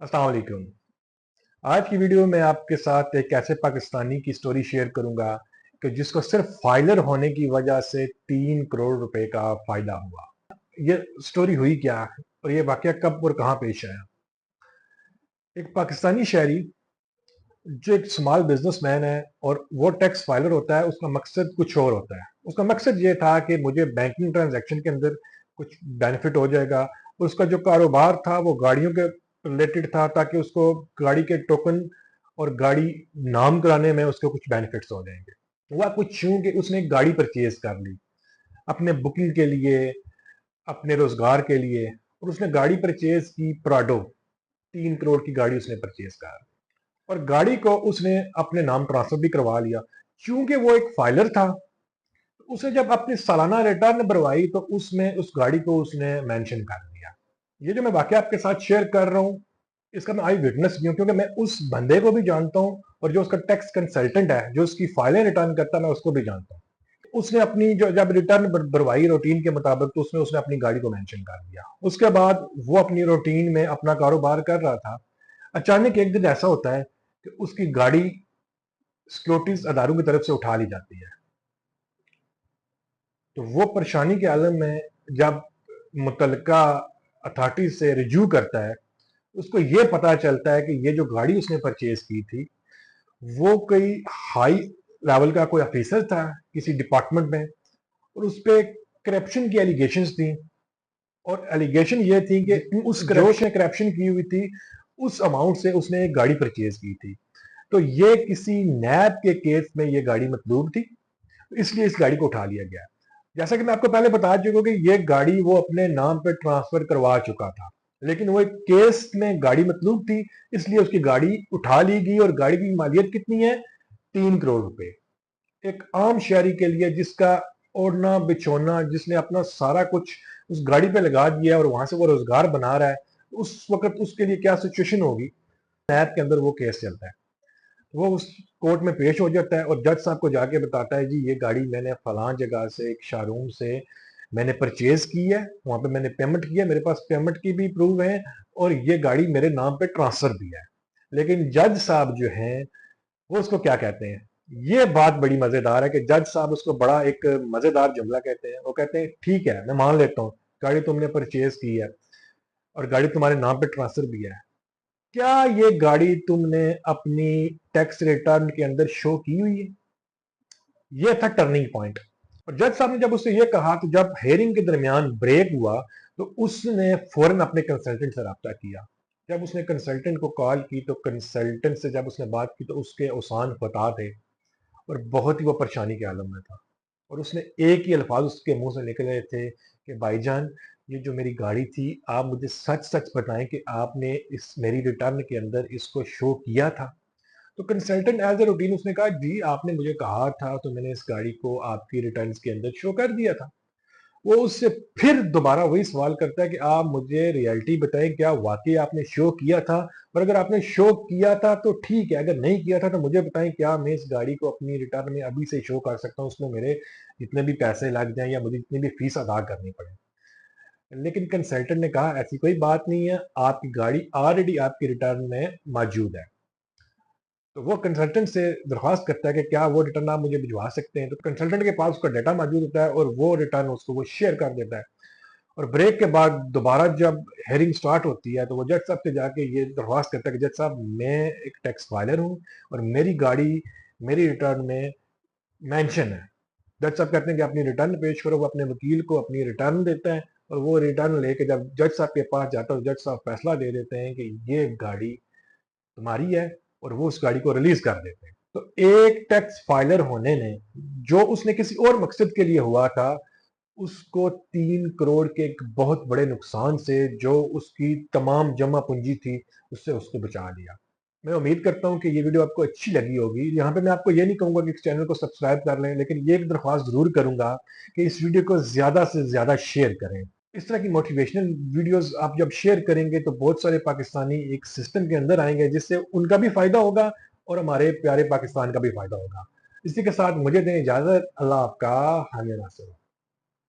अस्सलाम वालेकुम। आज की वीडियो में आपके साथ एक ऐसे पाकिस्तानी की स्टोरी शेयर करूंगा कि जिसको सिर्फ फाइलर होने की वजह से 3 करोड़ रुपए का फायदा हुआ। ये स्टोरी हुई क्या और ये वाकया कब और कहाँ पेश आया। एक पाकिस्तानी शहरी जो एक स्मॉल बिजनेसमैन है और वो टैक्स फाइलर होता है, उसका मकसद कुछ और होता है। उसका मकसद ये था कि मुझे बैंकिंग ट्रांजैक्शन के अंदर कुछ बेनिफिट हो जाएगा। उसका जो कारोबार था वो गाड़ियों के रिलेटेड था, ताकि उसको गाड़ी के टोकन और गाड़ी नाम कराने में उसको कुछ बेनिफिट्स हो जाएंगे। हुआ कुछ यूं कि उसने एक गाड़ी परचेज कर ली अपने बुकिंग के लिए, अपने रोजगार के लिए। और उसने गाड़ी परचेज की प्राडो, 3 करोड़ की गाड़ी उसने परचेज कर, और गाड़ी को उसने अपने नाम ट्रांसफर भी करवा लिया। क्योंकि वो एक फाइलर था, उसे जब अपनी सालाना रिटर्न भरवाई तो उसमें उस गाड़ी को उसने मेंशन कर दिया। ये जो मैं वाकया आपके साथ शेयर कर रहा हूँ, इसका मैं आई विटनेस भी हूँ, क्योंकि मैं उस बंदे को भी जानता हूँ और जो उसका टैक्स कंसल्टेंट है, जो उसकी फाइलें रिटर्न करता है, मैं उसको भी जानता हूँ। उसने अपनी जो जब रिटर्न भरवाई रूटीन के मुताबिक, तो उसने उसने अपनी गाड़ी को मेंशन कर दिया। उसके बाद वो अपनी रूटीन में अपना कारोबार कर रहा था। अचानक एक दिन ऐसा होता है कि उसकी गाड़ी सिक्योरिटीज अदारों की तरफ से उठा ली जाती है। तो वो परेशानी के आलम में जब मुतलका अथॉरिटी से रिज्यू करता है, उसको ये पता चलता है कि ये जो गाड़ी उसने परचेज की थी, वो कोई हाई लेवल का कोई ऑफिसर था किसी डिपार्टमेंट में, और उस पर करप्शन की एलिगेशंस थी। और एलिगेशन ये थी कि उस जो उसने करप्शन की हुई थी, उस अमाउंट से उसने एक गाड़ी परचेज की थी। तो ये किसी नैब के केस में ये गाड़ी मतलूब थी, इसलिए इस गाड़ी को उठा लिया गया। जैसा कि मैं आपको पहले बता चुका हूं कि ये गाड़ी वो अपने नाम पे ट्रांसफर करवा चुका था, लेकिन वो एक केस में गाड़ी मतलूब थी, इसलिए उसकी गाड़ी उठा ली गई। और गाड़ी की मालियत कितनी है? 3 करोड़ रुपए। एक आम शहरी के लिए, जिसका ओढ़ना बिछोना, जिसने अपना सारा कुछ उस गाड़ी पे लगा दिया है और वहां से वो रोजगार बना रहा है, उस वक्त उसके लिए क्या सिचुएशन होगी। नैब के अंदर वो केस चलता है, वो उस कोर्ट में पेश हो जाता है और जज साहब को जाके बताता है, जी ये गाड़ी मैंने फलां जगह से, एक शोरूम से मैंने परचेज की है, वहां पे मैंने पेमेंट किया, मेरे पास पेमेंट की भी प्रूफ है, और ये गाड़ी मेरे नाम पे ट्रांसफर भी है। लेकिन जज साहब जो हैं, वो उसको क्या कहते हैं, ये बात बड़ी मजेदार है कि जज साहब उसको बड़ा एक मजेदार जुमला कहते हैं। वो कहते हैं, ठीक है मैं मान लेता हूँ, गाड़ी तुमने परचेज की है और गाड़ी तुम्हारे नाम पे ट्रांसफर भी है, क्या ये गाड़ी तुमने अपनी टैक्स रिटर्न के अंदर शो की हुई है? ये था टर्निंग पॉइंट। और जज साहब ने जब उससे ये कहा, तो जब हेयरिंग के दरमियान ब्रेक हुआ, तो उसने फौरन अपने कंसल्टेंट से रब्ता किया। जब उसने कंसल्टेंट को कॉल की, तो कंसल्टेंट से जब उसने बात की, तो उसके ओसान फता थे और बहुत ही वो परेशानी के आलम में था। और उसने एक ही अल्फाज उसके मुंह से निकले थे कि भाईजान, ये जो मेरी गाड़ी थी, आप मुझे सच सच बताएं कि आपने इस मेरी रिटर्न के अंदर इसको शो किया था। तो कंसल्टेंट एज ए रूटीन उसने कहा, जी आपने मुझे कहा था तो मैंने इस गाड़ी को आपकी रिटर्न के अंदर शो कर दिया था। वो उससे फिर दोबारा वही सवाल करता है कि आप मुझे रियलिटी बताएं, क्या वाकई आपने शो किया था? और अगर आपने शो किया था तो ठीक है, अगर नहीं किया था तो मुझे बताएं, क्या मैं इस गाड़ी को अपनी रिटर्न में अभी से शो कर सकता हूँ, उसमें मेरे जितने भी पैसे लग जाएं या मुझे जितनी भी फीस अदा करनी पड़े। लेकिन कंसल्टेंट ने कहा, ऐसी कोई बात नहीं है, आपकी गाड़ी ऑलरेडी आपकी रिटर्न में मौजूद है। तो वो कंसल्टेंट से दरख्वास्त करता है कि क्या वो रिटर्न आप मुझे भिजवा सकते हैं। तो कंसल्टेंट के पास उसका डाटा मौजूद होता है और वो रिटर्न उसको वो शेयर कर देता है। और ब्रेक के बाद दोबारा जब हेयरिंग स्टार्ट होती है, तो वो जज साहब से जाके ये दरख्वास्त करता है कि जज साहब, मैं एक टैक्स फाइलर हूँ और मेरी गाड़ी मेरी रिटर्न में मेंशन है। जज साहब कहते हैं कि अपनी रिटर्न पेश करो। वो अपने वकील को अपनी रिटर्न देता है, और वो रिटर्न लेके जब जज साहब के पास जाता है, तो जज साहब फैसला दे देते हैं कि ये गाड़ी तुम्हारी है, और वो उस गाड़ी को रिलीज कर देते हैं। तो एक टैक्स फाइलर होने ने, जो उसने किसी और मकसद के लिए हुआ था, उसको 3 करोड़ के एक बहुत बड़े नुकसान से, जो उसकी तमाम जमा पूंजी थी, उससे उसको बचा लिया। मैं उम्मीद करता हूं कि ये वीडियो आपको अच्छी लगी होगी। यहाँ पे मैं आपको ये नहीं कहूंगा कि इस चैनल को सब्सक्राइब कर लें, लेकिन ये एक दरख्वास्त जरूर करूंगा कि इस वीडियो को ज्यादा से ज्यादा शेयर करें। इस तरह की मोटिवेशनल वीडियोस आप जब शेयर करेंगे, तो बहुत सारे पाकिस्तानी एक सिस्टम के अंदर आएंगे, जिससे उनका भी फायदा होगा और हमारे प्यारे पाकिस्तान का भी फायदा होगा। इसी के साथ मुझे दें इजाजत। अल्लाह आपका हामी नासिर।